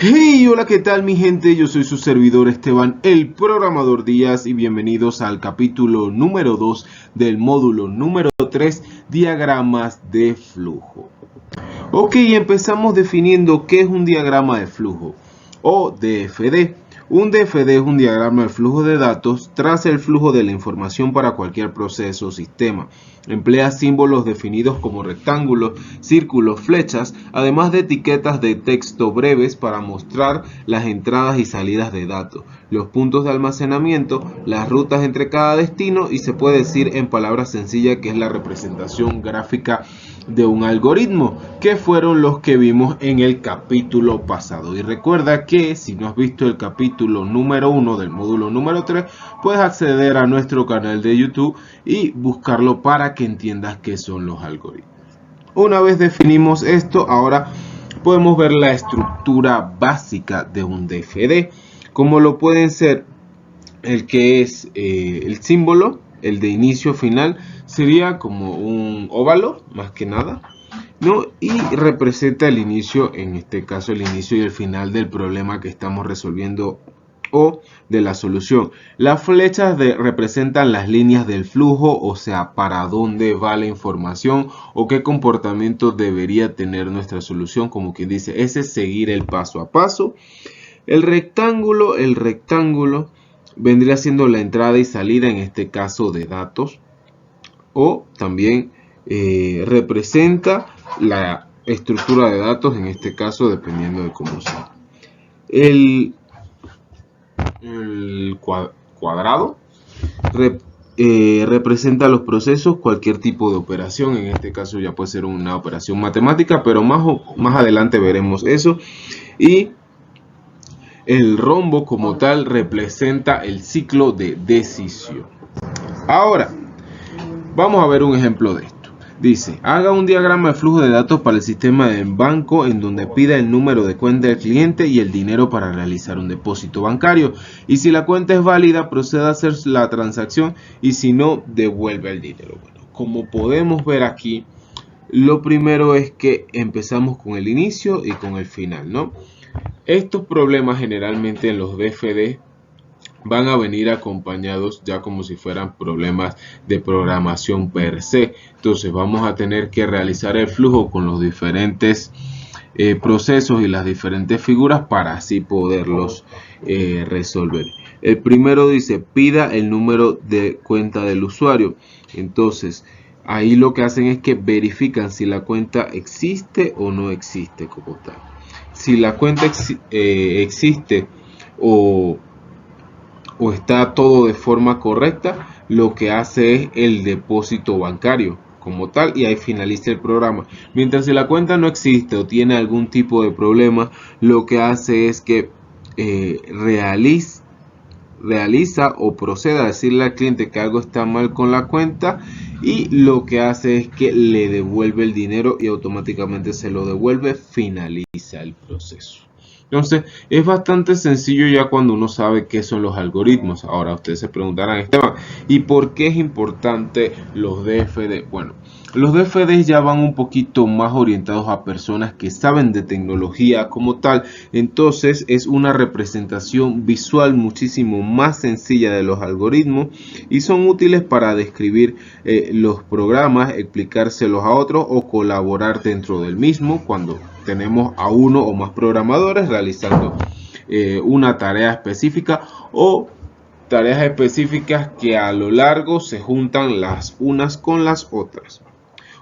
Hey, hola, ¿qué tal mi gente? Yo soy su servidor Esteban, el programador Díaz, y bienvenidos al capítulo número 2 del módulo número 3, diagramas de flujo. Ok, empezamos definiendo qué es un diagrama de flujo o DFD. Un DFD es un diagrama de flujo de datos, traza el flujo de la información para cualquier proceso o sistema. Emplea símbolos definidos como rectángulos, círculos, flechas, además de etiquetas de texto breves para mostrar las entradas y salidas de datos, los puntos de almacenamiento, las rutas entre cada destino y se puede decir en palabras sencillas que es la representación gráfica de un algoritmo, que fueron los que vimos en el capítulo pasado. Y recuerda que si no has visto el capítulo número 1 del módulo número 3, puedes acceder a nuestro canal de YouTube y buscarlo para que entiendas qué son los algoritmos. Una vez definimos esto, ahora podemos ver la estructura básica de un DFD, como lo pueden ser el que es el símbolo, el de inicio final, sería como un óvalo, más que nada, ¿no? Y representa el inicio, en este caso el inicio y el final del problema que estamos resolviendo o de la solución. Las flechas representan las líneas del flujo, o sea, para dónde va la información o qué comportamiento debería tener nuestra solución, como quien dice, ese es seguir el paso a paso. El rectángulo vendría siendo la entrada y salida, en este caso de datos, o también representa la estructura de datos, en este caso dependiendo de cómo sea. El cuadrado representa los procesos, cualquier tipo de operación, en este caso ya puede ser una operación matemática, pero más adelante veremos eso. Y el rombo como tal representa el ciclo de decisión. Ahora, vamos a ver un ejemplo de esto. Dice, haga un diagrama de flujo de datos para el sistema del banco en donde pida el número de cuenta del cliente y el dinero para realizar un depósito bancario. Y si la cuenta es válida, proceda a hacer la transacción y si no, devuelve el dinero. Bueno, como podemos ver aquí, lo primero es que empezamos con el inicio y con el final, ¿no? Estos problemas generalmente en los DFD van a venir acompañados ya como si fueran problemas de programación per se. Entonces vamos a tener que realizar el flujo con los diferentes procesos y las diferentes figuras para así poderlos resolver. El primero dice pida el número de cuenta del usuario. Entonces ahí lo que hacen es que verifican si la cuenta existe o no existe como tal. Si la cuenta existe o está todo de forma correcta, lo que hace es el depósito bancario como tal y ahí finaliza el programa. Mientras si la cuenta no existe o tiene algún tipo de problema, lo que hace es que realiza o proceda a decirle al cliente que algo está mal con la cuenta y lo que hace es que le devuelve el dinero y automáticamente se lo devuelve, finaliza el proceso. Entonces es bastante sencillo ya cuando uno sabe qué son los algoritmos. Ahora ustedes se preguntarán, Esteban, ¿y por qué es importante los DFD? Bueno, los DFD ya van un poquito más orientados a personas que saben de tecnología como tal. Entonces es una representación visual muchísimo más sencilla de los algoritmos y son útiles para describir los programas, explicárselos a otros o colaborar dentro del mismo cuando tenemos a uno o más programadores realizando una tarea específica o tareas específicas que a lo largo se juntan las unas con las otras.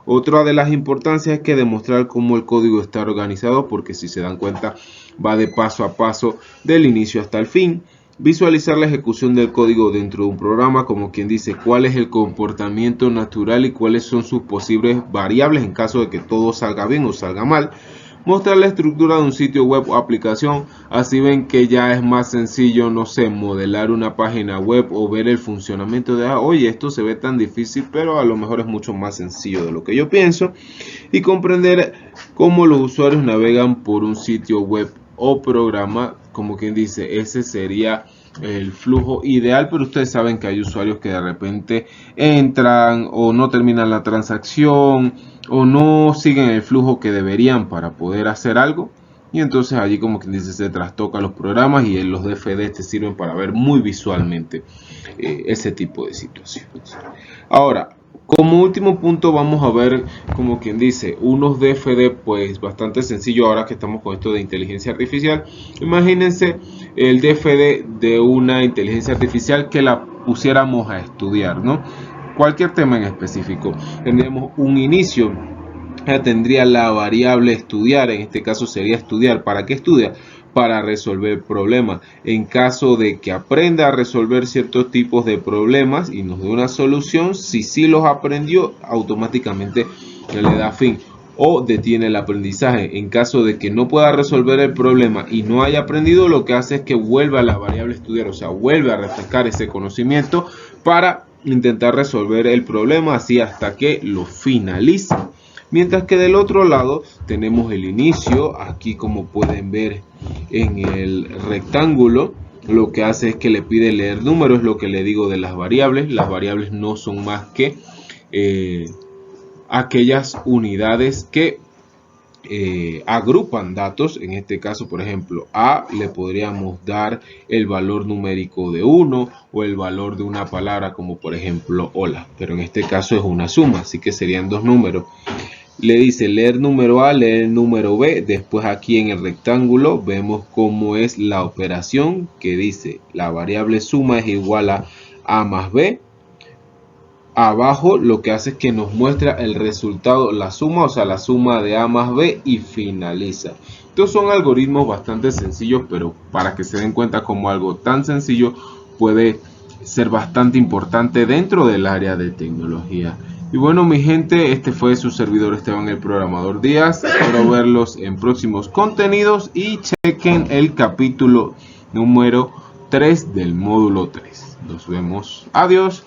Otra de las importancias es que demostrar cómo el código está organizado, porque si se dan cuenta va de paso a paso del inicio hasta el fin. Visualizar la ejecución del código dentro de un programa, como quien dice cuál es el comportamiento natural y cuáles son sus posibles variables en caso de que todo salga bien o salga mal. Mostrar la estructura de un sitio web o aplicación, así ven que ya es más sencillo, no sé, modelar una página web o ver el funcionamiento de, oye, esto se ve tan difícil, pero a lo mejor es mucho más sencillo de lo que yo pienso. Y comprender cómo los usuarios navegan por un sitio web o programa, como quien dice, ese sería el flujo ideal, pero ustedes saben que hay usuarios que de repente entran o no terminan la transacción o no siguen el flujo que deberían para poder hacer algo. y entonces allí, como quien dice, se trastoca los programas y los DFD te sirven para ver muy visualmente ese tipo de situaciones. Ahora, como último punto vamos a ver, como quien dice, unos DFD pues bastante sencillo ahora que estamos con esto de inteligencia artificial. Imagínense el DFD de una inteligencia artificial que la pusiéramos a estudiar, ¿no? Cualquier tema en específico. Tendríamos un inicio, ya tendría la variable estudiar, en este caso sería estudiar. ¿Para qué estudia? Para resolver problemas. En caso de que aprenda a resolver ciertos tipos de problemas y nos dé una solución, si sí los aprendió, automáticamente le da fin o detiene el aprendizaje. En caso de que no pueda resolver el problema y no haya aprendido, lo que hace es que vuelve a la variable estudiar, o sea, vuelve a refrescar ese conocimiento para intentar resolver el problema así hasta que lo finalice. Mientras que del otro lado tenemos el inicio. Aquí, como pueden ver en el rectángulo, lo que hace es que le pide leer números, lo que le digo de las variables. Las variables no son más que aquellas unidades que agrupan datos. En este caso, por ejemplo, a le podríamos dar el valor numérico de 1 o el valor de una palabra, como por ejemplo hola, pero en este caso es una suma, así que serían dos números. Le dice leer número A, leer número B. Después aquí en el rectángulo vemos cómo es la operación, que dice la variable suma es igual a más B. Abajo lo que hace es que nos muestra el resultado, la suma, o sea, la suma de A más B, y finaliza. Estos son algoritmos bastante sencillos, pero para que se den cuenta como algo tan sencillo puede ser bastante importante dentro del área de tecnología. Y bueno, mi gente, este fue su servidor Esteban, el programador Díaz. Espero verlos en próximos contenidos y chequen el capítulo número 3 del módulo 3. Nos vemos. Adiós.